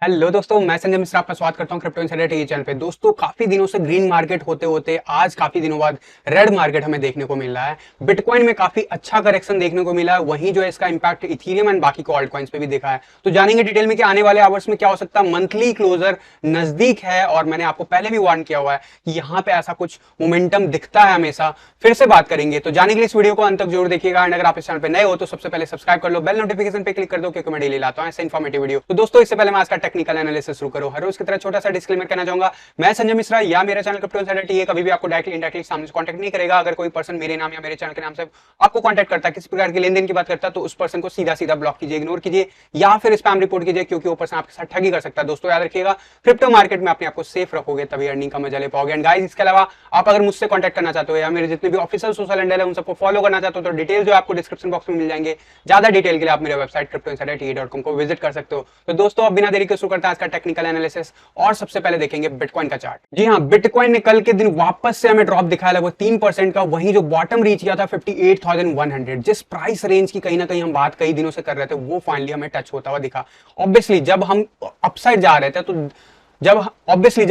Hello दोस्तों, मैं संजय मिश्रा आपका स्वागत करता हूं क्रिप्टो इनसाइडर टीवी चैनल पे। दोस्तों, काफी दिनों से ग्रीन मार्केट होते होते आज काफी दिनों बाद रेड मार्केट हमें देखने को मिल रहा है। बिटकॉइन में काफी अच्छा करेक्शन देखने को मिला है, वहीं जो है इसका इंपैक्ट इथेरियम एंड बाकी को ऑल्ट कॉइन्स पे भी देखा है। तो जानेंगे डिटेल में कि आने वाले आवर्स में क्या हो सकता है। मंथली क्लोजर नजदीक है और मैंने आपको पहले भी वार्न किया हुआ है कि यहाँ पे ऐसा कुछ मोमेंटम दिखता है हमेशा। फिर से बात करेंगे, तो जाने के लिए इस वीडियो को अंत तक जरूर देखिएगा। एंड अगर आप इस चैनल पे नए हो तो सबसे पहले सब्सक्राइब कर लो, बेल नोटिफिकेशन पे क्लिक कर दो, क्योंकि मैं डेली लाता हूं ऐसे इन्फॉर्मेटिव वीडियो। तो दोस्तों, इससे पहले मैं आज का टेक्निकल एनालिसिस करो, हर रोज की तरह छोटा सा डिस्क्लेमर कहना चाहूंगा, मैं संजय मिश्रा या मेरा चैनल क्रिप्टो इनसाइडर टीवी कभी भी आपको डायरेक्टली इनडायरेक्टली सामने से कांटेक्ट नहीं करेगा। अगर कोई पर्सन मेरे नाम या मेरे चैनल के नाम से आपको कांटेक्ट करता है, किसी प्रकार के लेन देन की बात करता है, तो उस पर्सन को सीधा सीधा ब्लॉक कीजिए, इग्नोर कीजिए या फिर स्पैम रिपोर्ट कीजिए, क्योंकि वो पर्सन आपके साथ ठगी कर सकता है। दोस्तों, याद रखिएगा, क्रिप्टो मार्केट में अपने आपको सेफ रखोगे तभी अर्निंग का मजा ले पाओगे। एंड गाइस, इसके अलावा आप अगर मुझसे कांटेक्ट करना चाहते हो या मेरे जितने भी ऑफिशियल सोशल हैंडल है उन सबको फॉलो करना चाहते हो, तो डिटेल जो आपको डिस्क्रिप्शन बॉक्स में मिल जाएंगे। ज्यादा डिटेल के लिए आप मेरे वेबसाइट cryptoinsidertv.com को विजिट कर सकते हो। तो दोस्तों, अब बिना देरी के शुरू करते हैं आज का टेक्निकल एनालिसिस और सबसे पहले देखेंगे बिटकॉइन का चार्ट। जी हां, बिटकॉइन ने कल के दिन वापस से हमें ड्रॉप दिखाया लगभग 3% का। वहीं जो बॉटम रीच किया था 58,100, जिस प्राइस रेंज की कहीं ना कहीं हम बात कई दिनों से कर रहे थे, वो फाइनली हमें टच होता हुआ दिखा। ऑब्वियसली जब हम अपसाइड जा रहे थे तो जब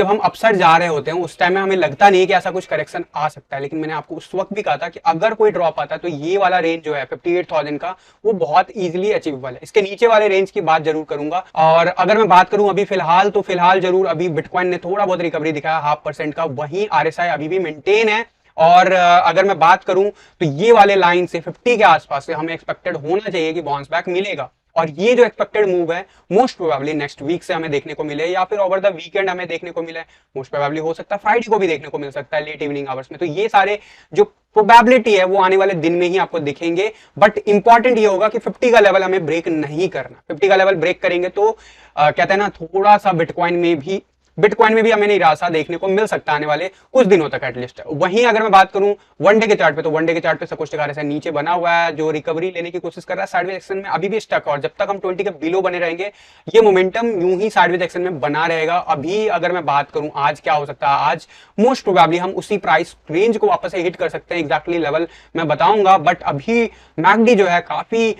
हम अपसाइड जा रहे होते हैं उस टाइम में हमें लगता नहीं है कि ऐसा कुछ करेक्शन आ सकता है, लेकिन मैंने आपको उस वक्त भी कहा था कि अगर कोई ड्रॉप आता है तो ये वाला रेंज जो है 58,000 का, वो बहुत इजीली अचीवेबल है। इसके नीचे वाले रेंज की बात जरूर करूंगा। और अगर मैं बात करूं अभी फिलहाल जरूर अभी बिटकॉइन ने थोड़ा बहुत रिकवरी दिखाया 0.5% का, वहीं आरएसआई अभी भी मेंटेन है। और अगर मैं बात करूं तो ये वाले लाइन से 50 के आसपास से हमें एक्सपेक्टेड होना चाहिए कि बाउंस बैक मिलेगा। और ये जो एक्सपेक्टेड मूव है मोस्ट प्रोबेबली नेक्स्ट वीक से हमें देखने को मिले, या फिर ओवर द वीकेंड हमें देखने को मिले। मोस्ट प्रोबेबली हो सकता है फ्राइडे को भी देखने को मिल सकता है, लेट इवनिंग आवर्स में। तो ये सारे जो प्रोबेबिलिटी है वो आने वाले दिन में ही आपको दिखेंगे। बट इंपॉर्टेंट ये होगा कि 50 का लेवल हमें ब्रेक नहीं करना। 50 का लेवल ब्रेक करेंगे तो कहते हैं ना, थोड़ा सा बिटकॉइन में भी हमें निराशा देखने को मिल सकता है आने वाले कुछ दिनों तक एटलीस्ट। वहीं अगर मैं बात करूं वन डे के चार्ट पे, तो वन डे के चार्ट पे सब कुछ से नीचे बना हुआ है, जो रिकवरी लेने की कोशिश कर रहा है साइडवेज एक्शन में अभी भी स्टक है। और जब तक हम 20 के बिलो बने रहेंगे, ये मोमेंटम यूं ही साइडवेज एक्शन में बना रहेगा। अभी अगर मैं बात करूं आज क्या हो सकता है, आज मोस्ट प्रोबेबली हम उसी प्राइस रेंज को वापस से हिट कर सकते हैं। एग्जैक्टली लेवल मैं बताऊंगा, बट अभी मैकडी जो है काफी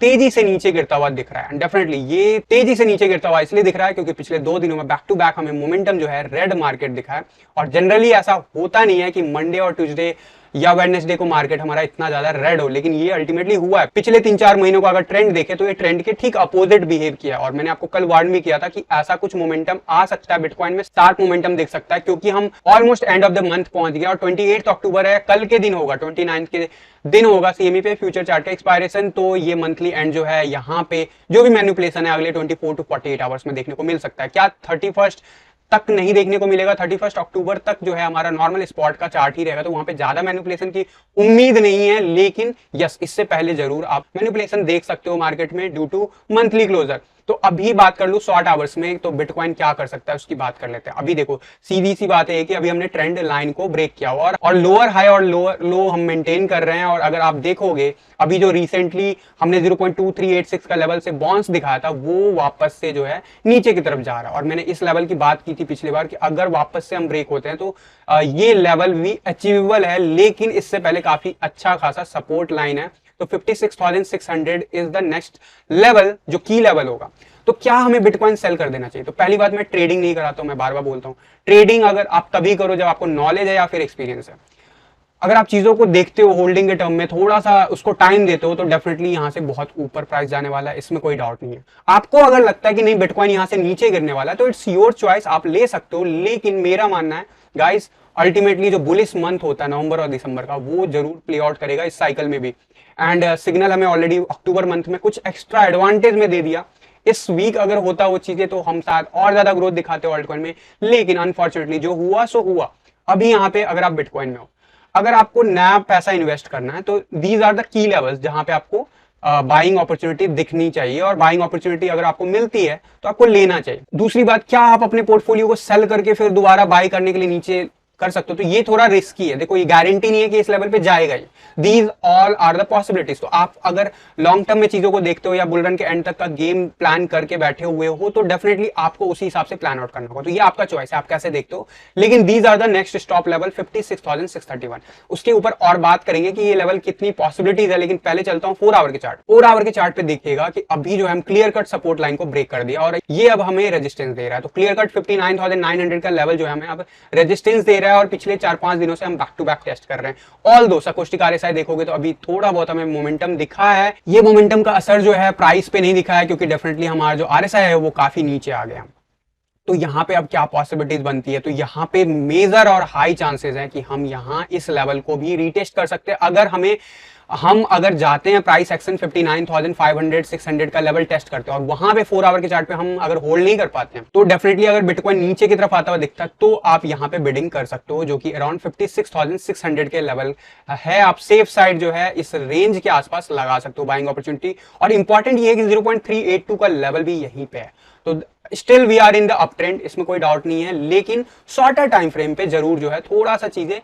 तेजी से नीचे गिरता हुआ दिख रहा है। डेफिनेटली ये तेजी से नीचे गिरता हुआ इसलिए दिख रहा है क्योंकि पिछले 2 दिनों में बैक टू बैक हमें मोमेंटम जो है रेड मार्केट दिखा है। और जनरली ऐसा होता नहीं है कि मंडे और ट्यूसडे या वेडनेसडे को मार्केट हमारा इतना ज्यादा रेड हो, लेकिन ये अल्टीमेटली हुआ है। पिछले 3-4 महीनों का अगर ट्रेंड देखे तो ये ट्रेंड के ठीक अपोजिट बिहेव किया। और मैंने आपको कल वार्न भी किया था कि ऐसा कुछ मोमेंटम आ सकता है, बिटकॉइन में शार्प मोमेंटम देख सकता है, क्योंकि हम almost end of the month पहुंच गया। और 28 अक्टूबर है, कल के दिन होगा, 29 के दिन होगा सीएमई पे फ्यूचर चार्ट का एक्सपायरेशन। तो ये मंथली एंड जो है यहाँ पे जो भी मैनिपुलेशन है अगले 24 to 48 आवर्स में देखने को मिल सकता है। क्या 31 तक नहीं देखने को मिलेगा? 31 अक्टूबर तक जो है हमारा नॉर्मल स्पॉट का चार्ट ही रहेगा, तो वहां पे ज्यादा मैनिपुलेशन की उम्मीद नहीं है। लेकिन यस, इससे पहले जरूर आप मैनिपुलेशन देख सकते हो मार्केट में ड्यू टू मंथली क्लोजर। तो अभी बात कर लूं शॉर्ट आवर्स में, तो बिटकॉइन क्या कर सकता है उसकी बात कर लेते हैं। अभी देखो, सीधी सी बात है कि अभी हमने ट्रेंड लाइन को ब्रेक किया हुआ और लोअर हाई और लोअर लो हम मेंटेन कर रहे हैं। और अगर आप देखोगे अभी जो रिसेंटली हमने 0.2386 का लेवल से बाउंस दिखाया था, वो वापस से जो है नीचे की तरफ जा रहा है। और मैंने इस लेवल की बात की थी पिछली बार कि अगर वापस से हम ब्रेक होते हैं तो ये लेवल भी अचीवेबल है, लेकिन इससे पहले काफी अच्छा खासा सपोर्ट लाइन है। तो 56,600 इज द नेक्स्ट लेवल जो की लेवल होगा। तो क्या हमें बिटकॉइन सेल कर देना चाहिए? तो पहली बात, मैं ट्रेडिंग नहीं कराता हूं, मैं बार बार बोलता हूं, ट्रेडिंग अगर आप तभी करो जब आपको नॉलेज है या फिर एक्सपीरियंस है। अगर आप चीजों को देखते हो होल्डिंग के टर्म में, थोड़ा सा उसको टाइम देते हो, तो डेफिनेटली यहां से बहुत ऊपर प्राइस जाने वाला है, इसमें कोई डाउट नहीं है। आपको अगर लगता है कि नहीं बिटकॉइन यहां से नीचे गिरने वाला है, तो इट्स योर चॉइस, आप ले सकते हो। लेकिन मेरा मानना है गाइस, अल्टीमेटली जो बुलिश मंथ होता है नवंबर और दिसंबर का, वो जरूर प्ले आउट करेगा इस साइकिल में भी। एंड सिग्नल हमें ऑलरेडी अक्टूबर मंथ में कुछ एक्स्ट्रा एडवांटेज में दे दिया। इस वीक अगर होता वो चीजें तो हम शायद और ज्यादा ग्रोथ दिखाते हो ऑल्टकॉइन में, लेकिन अनफॉर्चुनेटली जो हुआ सो हुआ। अभी यहाँ पे अगर आप बिटकॉइन में हो, अगर आपको नया पैसा इन्वेस्ट करना है, तो these are the key levels जहां पे आपको बाइंग अपॉर्चुनिटी दिखनी चाहिए। और बाइंग अपॉर्चुनिटी अगर आपको मिलती है तो आपको लेना चाहिए। दूसरी बात, क्या आप अपने पोर्टफोलियो को सेल करके फिर दोबारा बाय करने के लिए नीचे कर सकते हो, तो ये थोड़ा रिस्की है। देखो ये गारंटी नहीं है कि इस लेवल पे जाएगा ही, these all are the possibilities. तो आप अगर लॉन्ग टर्म में चीजों को देखते हो या बुल रन के एंड तक का गेम प्लान करके बैठे हुए हो, तो डेफिनेटली आपको उसी हिसाब से प्लान आउट करना होगा। तो ये आपका चॉइस है, आप कैसे देखते हो। लेकिन these are the next stop level 56,631। उसके ऊपर और बात करेंगे कि ये लेवल कितनी पॉसिबिलिटीज है, लेकिन पहले चलता हूं 4 आवर के चार्ट। 4 आवर के चार्ट पे देखिएगा कि अभी जो है हम क्लियर कट सपोर्ट लाइन को ब्रेक कर दिया और ये अब हमें रेजिस्टेंस दे रहा है। तो क्लियर कट 59,900 का लेवल जो है हमें अब रेजिस्टेंस दे रहा है और पिछले 4-5 दिनों से हम बैक टू बैक टेस्ट कर रहे हैं। ऑल दो सकोस्टिक आरएसआई देखोगे तो अभी थोड़ा बहुत हमें मोमेंटम दिखा है। ये मोमेंटम का असर जो है प्राइस पे नहीं दिखा है, क्योंकि डेफिनेटली हमारा जो आरएसआई है वो काफी नीचे आ गया। तो यहाँ पे अब क्या पॉसिबिलिटीज बनती है, तो यहाँ पे मेजर और हाई चांसेस है कि हम यहाँ इस लेवल को भी रीटेस्ट कर सकते हैं। अगर जाते हैं प्राइस एक्शन 59,500 600 का लेवल टेस्ट करते हैं और वहां पे 4 आवर के चार्ट पे हम अगर होल्ड नहीं कर पाते हैं, तो डेफिनेटली अगर बिटकॉइन नीचे की तरफ आता हुआ दिखता है तो आप यहाँ पे बिडिंग कर सकते हो, जो कि अराउंड 56,600 के लेवल है। आप सेफ साइड जो है इस रेंज के आसपास लगा सकते हो बाइंग अपॉर्चुनिटी। और इंपॉर्टेंट ये है कि 0.382 का लेवल भी यहीं पे है। तो still we are in the uptrend, इसमें कोई डाउट नहीं है, लेकिन शॉर्टर टाइम फ्रेम पे जरूर जो है थोड़ा सा चीजें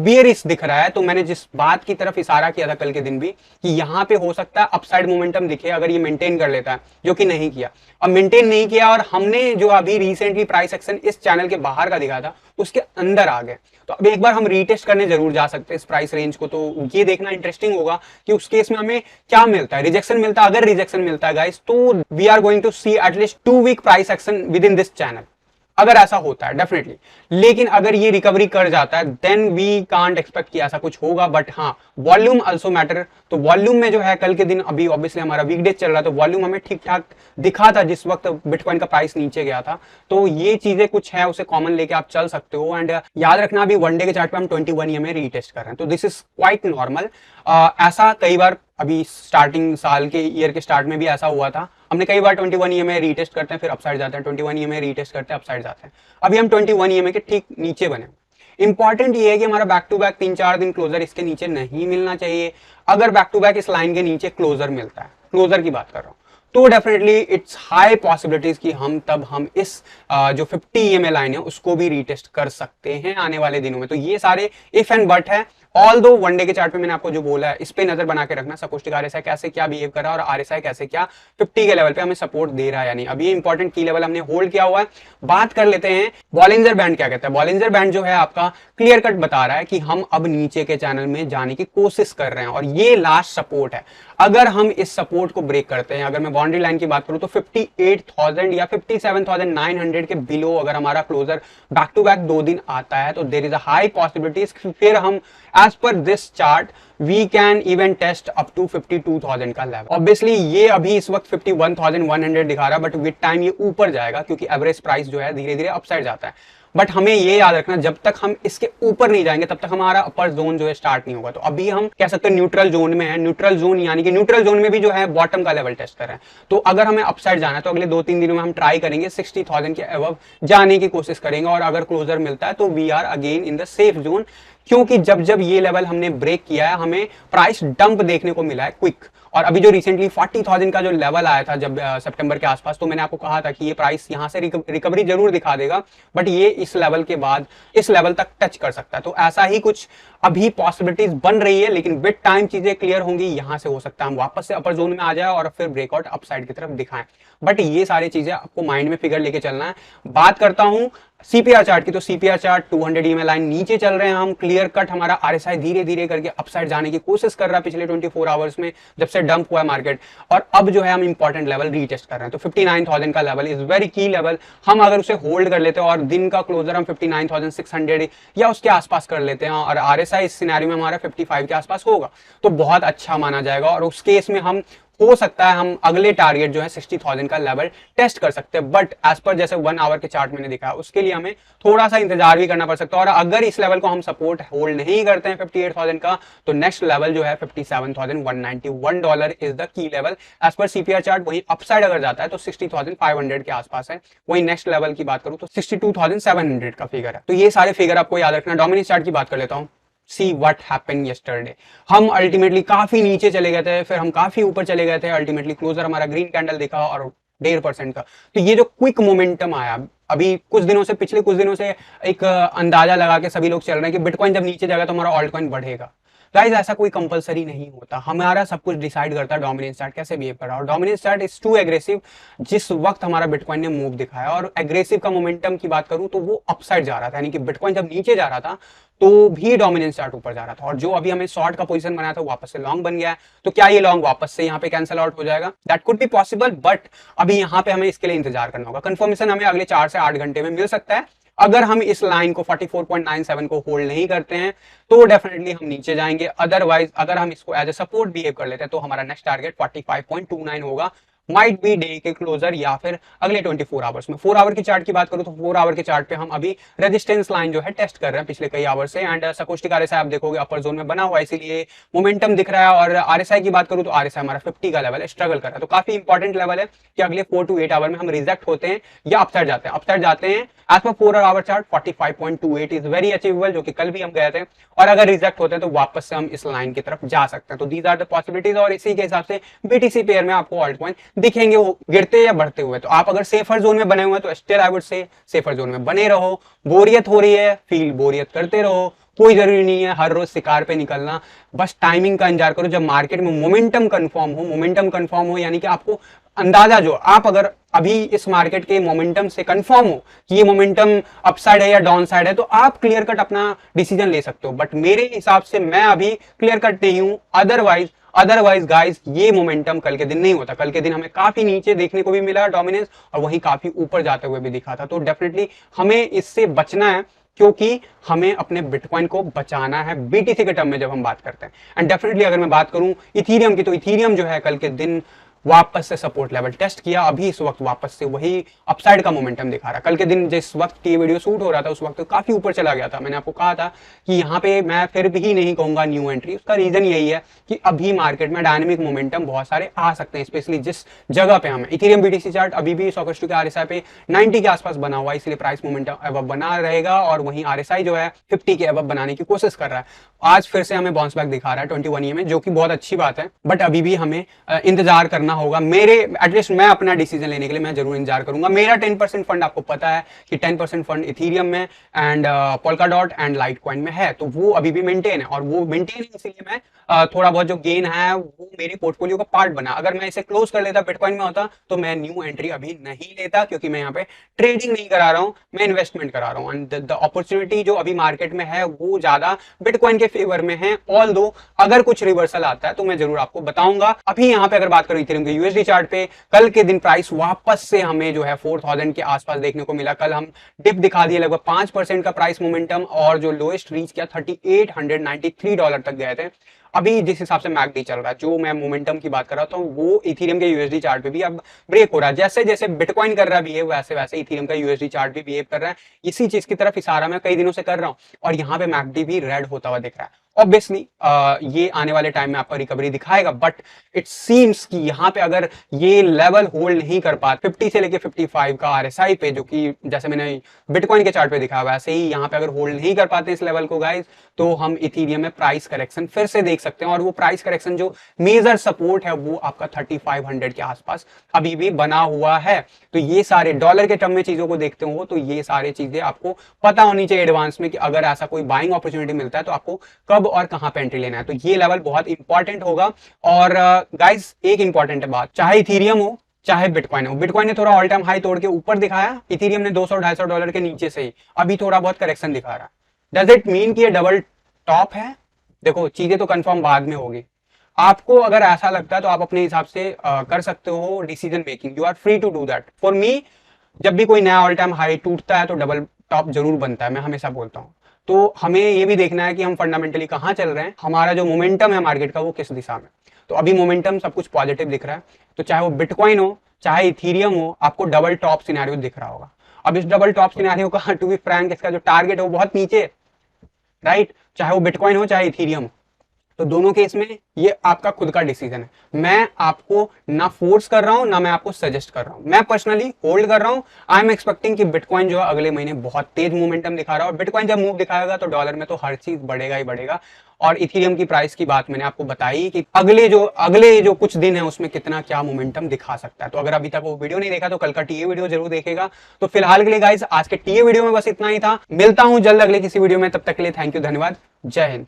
बियरिश दिख रहा है। तो मैंने जिस बात की तरफ इशारा किया था कल के दिन भी कि यहाँ पे हो सकता है अपसाइड मोमेंटम दिखे अगर ये मेंटेन कर लेता है, जो कि नहीं किया। अब मेंटेन नहीं किया और हमने जो अभी रिसेंटली प्राइस एक्शन इस चैनल के बाहर का दिखा था उसके अंदर आ गए। तो अब एक बार हम रीटेस्ट करने जरूर जा सकते हैं इस प्राइस रेंज को। तो ये देखना इंटरेस्टिंग होगा कि उस केस में हमें क्या मिलता है। रिजेक्शन मिलता है, अगर रिजेक्शन मिलता है गाइस, तो we are going to see at least 2 week price action within this channel, अगर ऐसा होता है डेफिनेटली। लेकिन अगर ये रिकवरी कर जाता है देन वी कांट एक्सपेक्ट कि ऐसा कुछ होगा। बट हाँ, वॉल्यूम आल्सो मैटर। तो वॉल्यूम में जो है कल के दिन अभी ऑब्वियसली हमारा वीकडेज चल रहा था, तो वॉल्यूम हमें ठीक ठाक दिखा था जिस वक्त बिटकॉइन का प्राइस नीचे गया था। तो ये चीजें कुछ है, उसे कॉमन लेके आप चल सकते हो। एंड याद रखना अभी वन डे के चार्ट पे हम 21 EMA रीटेस्ट कर रहे हैं, तो दिस इज क्वाइट नॉर्मल। ऐसा कई बार अभी स्टार्टिंग साल के ईयर के स्टार्ट में भी ऐसा हुआ था। हमने कई बार 21 EMA रीटेस्ट करते हैं फिर अपसाइड जाते हैं, 21 EMA रीटेस्ट करते हैं अपसाइड जाते हैं। अभी हम 21 EMA के ठीक नीचे बने। इंपॉर्टेंट ये है कि हमारा बैक टू बैक 3-4 दिन क्लोजर इसके नीचे नहीं मिलना चाहिए। अगर बैक टू बैक इस लाइन के नीचे क्लोजर मिलता है, क्लोजर की बात कर रहा हूं, तो डेफिनेटली इट्स हाई पॉसिबिलिटीज कि हम इस जो 50 EMA लाइन है उसको भी रीटेस्ट कर सकते हैं आने वाले दिनों में। तो ये सारे इफ एंड बट है। ऑल दो वन डे के चार्ट पे मैंने आपको जो बोला है इस पे नजर बना के रखना, सकोस्टिक आरएसआई कैसे क्या बिहेव कर रहा है और आरएसआई कैसे क्या 50 के लेवल पे हमें सपोर्ट दे रहा है या नहीं। अभी इंपॉर्टेंट की लेवल हमने होल्ड किया हुआ है। बात कर लेते हैं बॉलिंजर बैंड क्या कहता है। बॉलिंजर बैंड जो है आपका क्लियर कट बता रहा है कि हम अब नीचे के चैनल में जाने की कोशिश कर रहे हैं और ये लास्ट सपोर्ट है। अगर हम इस सपोर्ट को ब्रेक करते हैं, अगर मैं बाउंड्री लाइन की बात करूं तो 58,000 या 57,900 के बिलो अगर हमारा क्लोजर बैक टू बैक 2 दिन आता है, तो there is a high possibilities फिर हम as per this chart we can even test up to 52,000 का लेवल। ऑब्वियसली ये अभी इस वक्त 51,100 दिखा रहा है, बट विद टाइम ये ऊपर जाएगा क्योंकि एवरेज प्राइस जो है धीरे धीरे अपसाइड जाता है। बट हमें ये याद रखना, जब तक हम इसके ऊपर नहीं जाएंगे तब तक हमारा अपर जोन जो है स्टार्ट नहीं होगा। तो अभी हम कह सकते हैं न्यूट्रल जोन में है। न्यूट्रल जोन यानी कि न्यूट्रल जोन में भी जो है बॉटम का लेवल टेस्ट कर रहे हैं। तो अगर हमें अपसाइड जाना है तो अगले 2-3 दिनों में हम ट्राई करेंगे 60,000 के अबव जाने की कोशिश करेंगे और अगर क्लोजर मिलता है तो we are again in the safe zone. क्योंकि जब जब ये लेवल हमने ब्रेक किया है हमें प्राइस डंप देखने को मिला है क्विक। और अभी जो रिसेंटली 40,000 का जो लेवल आया था जब सितंबर के आसपास, तो मैंने आपको कहा था कि ये प्राइस यहां से रिकवरी जरूर दिखा देगा, बट ये इस लेवल के बाद इस लेवल तक टच कर सकता है। तो ऐसा ही कुछ अभी पॉसिबिलिटीज बन रही है, लेकिन विद टाइम चीजें क्लियर होंगी। यहां से हो सकता है हम वापस से अपर जोन में आ जाए और फिर ब्रेकआउट अपसाइड की तरफ दिखाएं। बट ये सारी चीजें आपको माइंड में फिगर लेके चलना है। बात करता हूं सीपीआर चार्ट की, तो सीपीआर चार्ट 200 EMA लाइन नीचे चल रहे हैं हम। क्लियर कट हमारा आरएसआई धीरे धीरे करके अपसाइड जाने की कोशिश कर रहा है पिछले 24 आवर्स में जब से डंप हुआ है मार्केट। और अब जो है हम इंपॉर्टेंट लेवल रीटेस्ट कर रहे हैं। तो 59,000 का लेवल इज वेरी की लेवल। हम अगर उसे होल्ड कर लेते हैं और दिन का क्लोजर हम 59,600 या उसके आसपास कर लेते हैं और आरएसआई इस सिनेरियो में हमारा 55 के आसपास होगा, तो बहुत अच्छा माना जाएगा। और उस केस में हम हो सकता है हम अगले टारगेट जो है 60,000 का लेवल टेस्ट कर सकते हैं। बट एज पर जैसे 1 आवर के चार्ट मैंने दिखा उसके लिए हमें थोड़ा सा इंतजार भी करना पड़ सकता है। और अगर इस लेवल को हम सपोर्ट होल्ड नहीं करते हैं 58,000 का, तो नेक्स्ट लेवल जो है $57,191 is the key level as per CPR chart. वही अपसाइड अगर जाता है तो 60,500 के आसपास है। वही नेक्स्ट लेवल की बात करूं तो 62,700 का फिगर है। तो ये सारे फिगर आपको याद रखना। डोमिनेंस चार्ट की बात कर लेता हूं। See what happened yesterday। हम अल्टीमेटली काफी नीचे चले गए थे, फिर हम काफी ऊपर चले गए थे। अल्टीमेटली क्लोजर हमारा ग्रीन कैंडल दिखा और 1.5% का। तो ये जो क्विक मोमेंटम आया अभी कुछ दिनों से, पिछले कुछ दिनों से एक अंदाजा लगा के सभी लोग चल रहे हैं कि बिटकॉइन जब नीचे जाएगा तो हमारा ऑल्ट कॉइन बढ़ेगा। गाइस ऐसा कोई कंपलसरी नहीं होता, हमारा सब कुछ डिसाइड करता है डोमिनेंस चार्ट कैसे बिहेव कर रहा है। और dominance chart is too aggressive. जिस वक्त हमारा बिटकॉइन ने मूव दिखाया, और एग्रेसिव का मोमेंटम की बात करूं तो वो अपसाइड जा रहा था, यानी कि बिटकॉइन जब नीचे जा रहा था तो भी डोमिनेंस चार्ट ऊपर जा रहा था। और जो अभी हमें शॉर्ट का पोजीशन बनाया था वापस से लॉन्ग बन गया है। तो क्या ये लॉन्ग वापस से यहाँ पे कैंसिल आउट हो जाएगा? That could be possible, but अभी यहाँ पे हमें इसके लिए इंतजार करना होगा। कंफर्मेशन हमें अगले 4 से 8 घंटे में मिल सकता है। अगर हम इस लाइन को 44.97 को होल्ड नहीं करते हैं तो डेफिनेटली हम नीचे जाएंगे। अदरवाइज अगर हम इसको एज ए सपोर्ट बिहेव कर लेते हैं तो हमारा नेक्स्ट टारगेट 45.29 होगा, माइट बी डे के क्लोजर या फिर अगले 24 आवर्स में। 4 आवर की चार्ट की बात करूं तो 4 आवर के चार्ट पे हम अभी रेजिस्टेंस लाइन जो है टेस्ट कर रहे हैं पिछले कई आवर से। एंड सकोस्टिक आरएसआई आप देखोगे अपर जोन में बना हुआ है, इसीलिए मोमेंटम दिख रहा है। और आरएसआई की बात करूं तो आरएसआई हमारा 50 का लेवल है, स्ट्रगल कर रहा है। तो काफी इंपॉर्टेंट लेवल है कि अगले 4 to 8 आवर में हम रिजेक्ट होते हैं या अपसाइड जाते हैं। अपसाइड जाते हैं as per 4 hour chart 45.28 is very achievable, जो कि कल भी हम गए थे। और अगर रिजेक्ट होते हैं तो वापस से हम इस लाइन की तरफ जा सकते हैं। तो दीज आर द पॉसिबिलिटीज। और इसी के हिसाब से बीटीसी पेयर में आपको ऑल्ट कॉइन दिखेंगे गिरते या बढ़ते हुए। तो आप अगर सेफर जोन में बने हुए हैं तो still I would say safer zone में बने रहो। बोरियत हो रही है, फील बोरियत करते रहो, कोई जरूरी नहीं है हर रोज शिकार पे निकलना। बस टाइमिंग का इंतजार करो जब मार्केट में मोमेंटम कंफर्म हो। मोमेंटम कंफर्म हो यानी कि आपको अंदाजा, जो आप अगर अभी इस मार्केट के मोमेंटम से कंफर्म हो कि ये मोमेंटम अपसाइड है या डाउन साइड है, तो आप क्लियर कट अपना डिसीजन ले सकते हो। बट मेरे हिसाब से मैं अभी क्लियर कट नहीं हूं। अदरवाइज गाइस ये मोमेंटम कल के दिन नहीं होता। कल के दिन हमें काफी नीचे देखने को भी मिला डोमिनेंस, और वहीं काफी ऊपर जाते हुए भी दिखा था। तो डेफिनेटली हमें इससे बचना है, क्योंकि हमें अपने बिटकॉइन को बचाना है बीटीसी के टर्म में जब हम बात करते हैं। एंड डेफिनेटली अगर मैं बात करूं इथीरियम की, तो इथीरियम जो है कल के दिन वापस से सपोर्ट लेवल टेस्ट किया। अभी इस वक्त वापस से वही अपसाइड का मोमेंटम दिखा रहा है। कल के दिन जिस वक्त ये वीडियो शूट हो रहा था उस वक्त तो काफी ऊपर चला गया था। मैंने आपको कहा था कि यहाँ पे मैं फिर भी नहीं कहूंगा न्यू एंट्री। उसका रीजन यही है कि अभी मार्केट में डायनेमिक मोमेंटम बहुत सारे आ सकते हैं, स्पेशली जिस जगह पे हमें इथेरियम बीटीसी चार्ट अभी भी सॉकेस्टिक आरएसआई पे 90 के आसपास बना हुआ है, इसलिए प्राइस मोमेंटम अबव बना रहेगा। और वहीं आरएसआई जो है 50 के अबव बनाने की कोशिश कर रहा है। आज फिर से हमें बाउंस बैक दिखा रहा है 21 ईएम में, जो कि बहुत अच्छी बात है। बट अभी भी हमें इंतजार करना होगा। मेरे एटलीस्ट मैं अपना डिसीजन लेने के लिए मैं जरूर इंतजार करूंगा। मेरा 10% फंड आपको पता है कि 10% फंड इथीरियम में एंड पोल्काडॉट एंड लाइटकॉइन में है, तो वो अभी भी मेंटेन है। और वो मेंटेन है इसलिए मैं थोड़ा बहुत जो गेन है वो मेरे पोर्टफोलियो का पार्ट बना। अगर मैं इसे क्लोज कर लेता बिटकॉइन में होता तो मैं न्यू एंट्री अभी नहीं लेता, क्योंकि मैं यहाँ पे ट्रेडिंग नहीं करा रहा हूँ, मैं इन्वेस्टमेंट करा रहा हूँ। एंड द अपॉर्चुनिटी जो अभी मार्केट में है वो ज्यादा बिटकॉइन के फेवर में है। ऑल्दो अगर कुछ रिवर्सल आता है तो मैं जरूर आपको बताऊंगा। अभी यहाँ पे अगर बात करूं इथेरियम के यूएसडी चार्ट पे, कल के दिन प्राइस वापस से हमें जो है 4000 के आसपास देखने को मिला। कल हम डिप दिखा दिए लगभग 5% का प्राइस मोमेंटम, और जो लोएस्ट रीच किया $3893 तक गए थे। अभी जिस हिसाब से मैकडी चल रहा है, जो मैं मोमेंटम की बात कर रहा था, वो इथेरियम के यूएसडी चार्ट पे भी अब ब्रेक हो रहा है। जैसे जैसे बिटकॉइन कर रहा है बिहेव, वैसे वैसे इथेरियम का यूएसडी चार्ट भी बिहेव कर रहा है। इसी चीज की तरफ इशारा मैं कई दिनों से कर रहा हूं, और यहाँ पे मैकडी भी रेड होता हुआ दिख रहा है। ऑब्वियसली ये आने वाले टाइम में आपको रिकवरी दिखाएगा, बट इट सीम्स कि यहाँ पे अगर ये लेवल होल्ड नहीं कर पाते 50 से लेके 55 का आरएसआई पे, जो कि जैसे मैंने बिटकॉइन के चार्ट पे दिखा वैसे ही यहाँ पे अगर होल्ड नहीं कर पाते इस लेवल को गाइस, तो हम इथेरियम में प्राइस करेक्शन फिर से देख सकते हैं। और वो प्राइस करेक्शन जो मेजर सपोर्ट है वो आपका 3500 के आसपास अभी भी बना हुआ है। तो ये सारे डॉलर के टर्म में चीजों को देखते हो तो ये सारी चीजें आपको पता होनी चाहिए एडवांस में, कि अगर ऐसा कोई बाइंग अपॉर्चुनिटी मिलता है तो आपको कब और कहां पे एंट्री लेना है। तो ये लेवल बहुत इंपॉर्टेंट होगा। और गाइस एक इंपॉर्टेंट है बात, चाहे इथेरियम हो चाहे बिटकॉइन हो, बिटकॉइन ने थोड़ा ऑल टाइम हाई तोड़ के ऊपर दिखाया, इथेरियम ने $200-250 के नीचे से ही अभी थोड़ा बहुत करेक्शन दिखा रहा है। डज इट मीन कि ये डबल टॉप है? देखो चीजें तो कंफर्म बाद में होगी। आपको अगर ऐसा लगता है तो आप अपने हिसाब से कर सकते हो decision making, you are free to do that. For me जब भी कोई नया ऑल टाइम हाई टूटता है तो डबल टॉप जरूर बनता है, मैं हमेशा बोलता हूँ। तो हमें ये भी देखना है कि हम फंडामेंटली कहाँ चल रहे हैं, हमारा जो मोमेंटम है मार्केट का वो किस दिशा में। तो अभी मोमेंटम सब कुछ पॉजिटिव दिख रहा है, तो चाहे वो बिटकॉइन हो चाहे इथेरियम हो, आपको डबल टॉप सिनेरियो दिख रहा होगा। अब इस डबल टॉप सिनेरियो का टू बी फ्रैंक इसका जो टारगेट है वो बहुत नीचे, राइट? चाहे वो बिटकॉइन हो चाहे इथेरियम हो, तो दोनों केस में ये आपका खुद का डिसीजन है। मैं आपको ना फोर्स कर रहा हूं, ना मैं आपको सजेस्ट कर रहा हूं। मैं पर्सनली होल्ड कर रहा हूं। आई एम एक्सपेक्टिंग कि बिटकॉइन जो है अगले महीने बहुत तेज मोमेंटम दिखा रहा है, और बिटकॉइन जब मूव दिखाएगा तो डॉलर में तो हर चीज बढ़ेगा ही बढ़ेगा। और इथेरियम की प्राइस की बात मैंने आपको बताई कि अगले जो कुछ दिन है उसमें कितना क्या मोमेंटम दिखा सकता है। तो अगर अभी तक वो वीडियो नहीं देखा तो कल का टीए वीडियो जरूर देखेगा। तो फिलहाल के लिए गाइस आज के टीए वीडियो में बस इतना ही था। मिलता हूं जल्द अगले किसी वीडियो में, तब तक के लिए थैंक यू, धन्यवाद, जय हिंद।